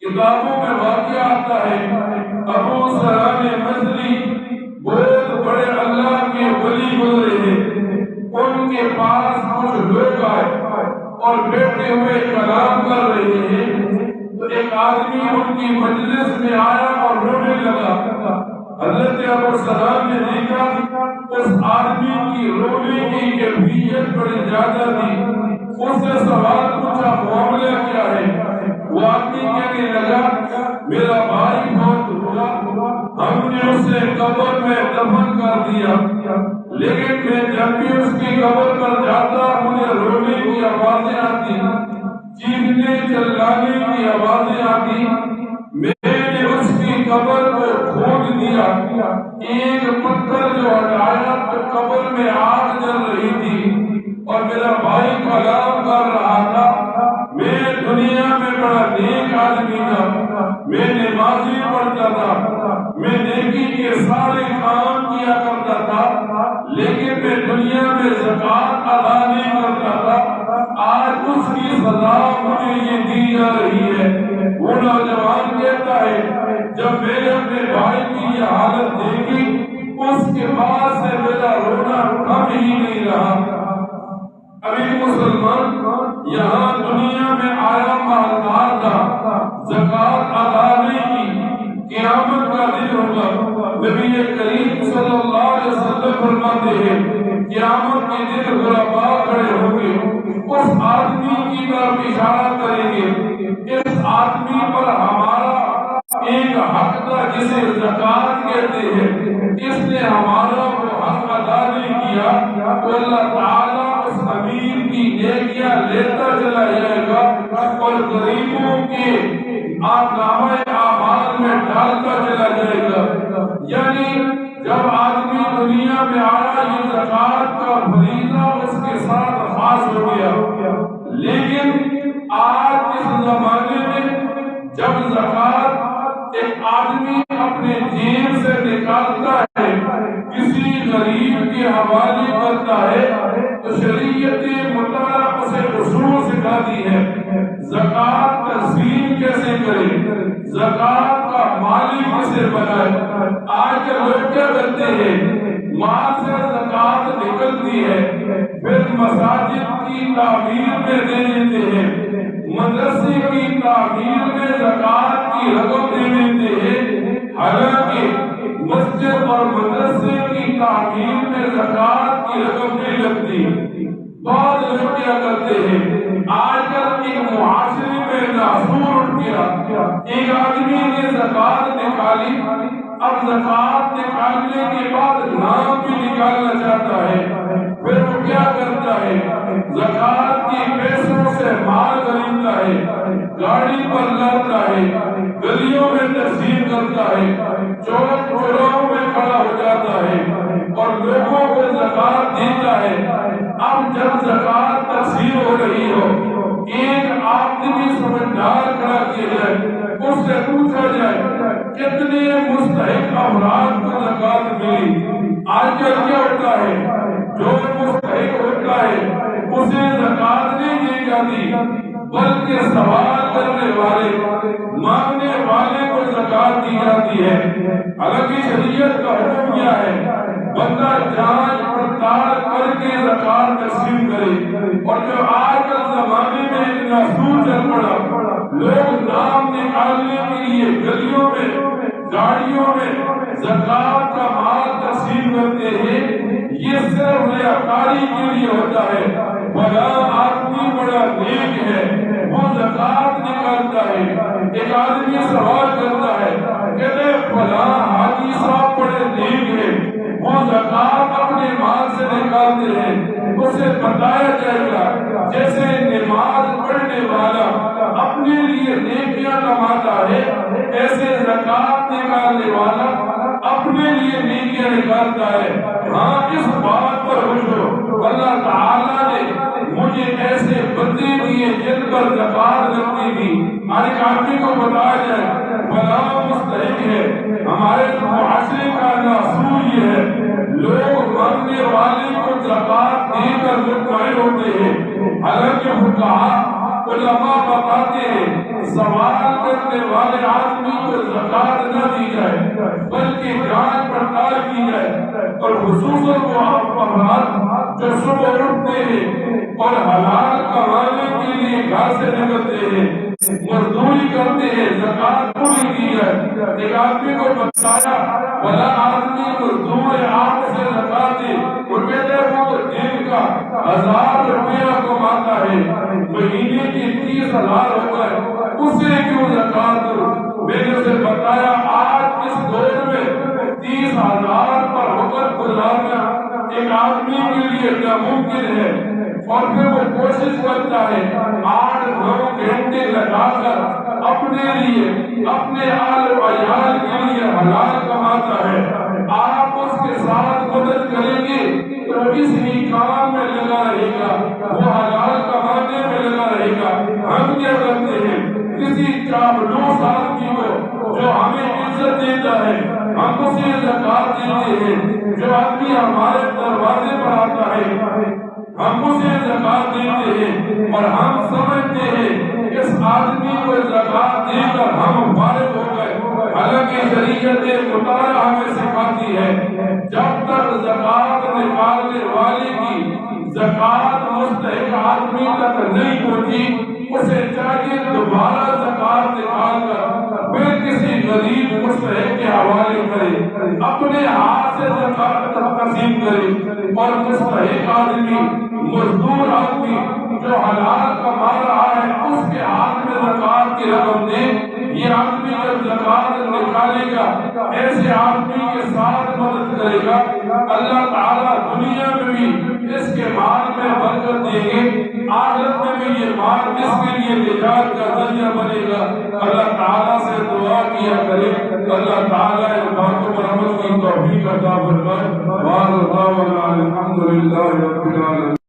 کتابوں میں واقعہ آتا ہے ابو سران مصری بہت بڑے اللہ کے ولی گزرے ہیں، ان کے پاس کچھ لوگ آئے اور بیٹھے ہوئے کلام کر رہے ہیں تو ایک آدمی ان کی مجلس میں آیا اور رونے لگا۔ حضرت ابو سلام نے دیکھا اس آدمی کی رونے کی کیفیت بڑی زیادہ تھی، اس سے سوال پوچھا معاملہ کیا ہے؟ وہ آدمی کہنے لگا میرا بھائی بہت ہوا، ہم نے اسے قبر میں دفن کر دیا، لیکن میں جب بھی اس کی قبر پر جاتا مجھے رونے کی آوازیں آتی، چیخنے چلانے کی آوازیں آتی، میں نے اس کی قبر کو کھود دیا، ایک پتھر جو ہٹایا تو قبر میں آگ جل رہی تھی اور میرا بھائی کلام کر رہا تھا۔ میں دنیا میں بڑا نیک آدمی تھا، میں نمازی پڑھتا تھا، میں نیکی کے سارے کام کیا کرتا تھا، لیکن میں دنیا میں زکات ادا نہیں کرتا تھا، آج اس کی سزا مجھے یہ دی جا رہی ہے۔ وہ نوجوان کہتا ہے جب میں نے اپنے بھائی کی یہ حالت دیکھی اس کے بعد سے میرا رونا کم ہی نہیں رہا۔ ابھی مسلمان یہاں دنیا میں آیا مالدار تھا، زکات ادا نہیں کی، قیامت کا دن ہوگا، نبی کریم صلی اللہ علیہ وسلم فرماتے ہیں قیامت کے دن غرباء کھڑے ہوں گے، اس آدمی کی طرف اشارہ کریں گے، اس آدمی پر ہمارا ایک حق تھا جسے زکات کہتے ہیں، اس نے ہمارا وہ حق ادا نہیں کیا، تو اللہ تعالیٰ اس امیر کی نیکیاں لیتا چلا جائے گا اور غریبوں کے نامہ اعمال میں ڈالتا چلا جائے گا۔ یعنی جب آدمی دنیا میں آیا یہ زکات کا فریضہ اس کے ساتھ خاص ہو گیا، لیکن آج اس زمانے میں جب زکات ایک آدمی اپنے جیب سے نکالتا ہے کسی غریب کے حوالے کرتا ہے تو شریعت مطالعہ اسے اصول سکھاتی ہے زکات تقسیم کیسے کرے، زکات کا مالک کیسے بنائے۔ آج کے لوگ کیا کرتے ہیں، مال سے زکات نکلتی ہے پھر مساجد کی تعمیر میں دے دیتے ہیں، مدرسے کی تعمیر میں زکات کی رقم دے دیتے ہیں، حالانکہ مسجد اور مدرسے کی تعمیر میں زکات کی رقم نہیں لگتی۔ بعض لوگ کیا کرتے ہیں، آج کل ایک معاشرے میں ناسور اٹھ گیا، ایک آدمی نے زکات نکالی، اب زکات نکالنے کے بعد نام بھی نکالنا چاہتا ہے، پھر وہ کیا کرتا ہے، زکات کے پیسوں سے مال خریدتا ہے، گاڑی پر لاتا ہے، گلیوں میں تقسیم کرتا ہے، چوک چوراہوں میں کھڑا ہو جاتا ہے اور لوگوں کو زکات دیتا ہے۔ اب جب زکات تقسیم ہو رہی ہو، ایک آدمی سمجھدار کھڑا کیا جائے، اس سے پوچھا جائے کتنے مستحق افراد کو زکات ملی۔ آج کل کیا ہوتا ہے، جو مستحق ہوتا ہے اسے زکات نہیں دی جاتی، بلکہ سوال کرنے والے مانگنے والے کو زکات دی جاتی ہے۔ حالانکہ شریعت کا حکم کیا ہے، بندہ جانچ پڑتال کر کے زکات تقسیم کرے، اور جو آج کل زمانے میں اتنا سود چل پڑا، لوگ نام نکالنے کے لیے گلیوں میں گاڑیوں میں زکات کا مال تقسیم کرتے ہیں، یہ صرف ریاکاری کے لیے ہوتا ہے۔ فلاں آدمی بڑا نیک ہے وہ زکات نکالتا ہے، ایک آدمی سوال کرتا ہے کہتے فلاں حاجی صاحب بڑے نیک ہیں وہ زکات اپنے مال سے نکالتے ہیں، اسے بتایا جائے گا جیسے نماز پڑھنے والا اپنے لیے نیکیاں کماتا ہے، ایسے زکات نکالنے والا اپنے لیے نیکیاں نکالتا ہے۔ ہاں اس بات پر خوش ہو، اللہ تعالیٰ نے مجھے ایسے بندے دیے جن پر زکات لگتی تھی۔ ہر ایک آدمی کو بتایا جائے فلاں مستحق ہے۔ ہمارے معاشرے کا اصول یہ ہے، لوگ مانگنے والے کو زکات دے کر مطمئن ہوتے ہیں، حالانکہ فقہاء علماء بتاتے ہیں سوال کرنے والے آدمی کو زکات نہ دی جائے بلکہ جانچ پڑتال کی جائے، اور خصوصاً وہ افراد جو صبح اٹھتے ہیں اور حلال کمانے کے لیے گھر سے نکلتے ہیں، مزدوری کرتے ہیں، زکات پوری دی جائے۔ ایک آدمی کو بتایا بھلا آدمی مزدور آپ سے زکات دے، وہ کہتے ہیں وہ دن کا 1000 روپیہ کماتا ہے، مہینے کی 30,000 ہو گئے، اسے کیوں زکات دو؟ میں نے اسے بتایا آج اس دور میں 30,000 پر وقت گزارنا ایک آدمی کے لیے ناممکن ہے، اور پھر وہ کوشش کرتا ہے 8-9 گھنٹے لگا کر اپنے لیے، اپنے آل و عیال کے لیے حلال کماتا ہے۔ آپ اس کے ساتھ مدد کریں گے تو اس ہی کام میں لگا رہے گا، وہ حلال کمانے میں لگا رہے گا۔ ہم کیا کرتے ہیں؟ کسی چاپلوس آدمی کو جو ہمیں عزت دیتا ہے ہم اسے زکات دیتے ہیں، جو آدمی ہمارے دروازے پر آتا ہے ہم اسے زکات دیتے ہیں، اور ہم سمجھتے ہیں اس آدمی کو زکات دے کر ہم فارغ ہو گئے۔ حالانکہ شریعت مطالعہ ہمیں سکھاتی ہے جب تک زکات نکالنے والے کی زکات مستحق آدمی تک نہیں پہنچی اسے چاہیے دوبارہ زکات نکال کر پھر کسی غریب مستحق کے حوالے کرے، اپنے ہاتھ سے زکات تقسیم کرے، اور مستحق آدمی، مزدور آدمی جو حلال کما رہا ہے اس کے ہاتھ میں زکات کی رقم دے۔ یہ آدمی جب زکات نکالے گا ایسے آدمی کے ساتھ مدد کرے گا، اللہ تعالیٰ دنیا میں بھی اس کے مال میں برکت دیں گے، آخرت میں بھی یہ مال اس کے لیے نجات کا ذریعہ بنے گا۔ اللہ تعالیٰ سے دعا کیا کرے اللہ تعالیٰ ان باتوں پر عمل کی توفیق عطا فرمائے۔ الحمد للہ رب العالمین۔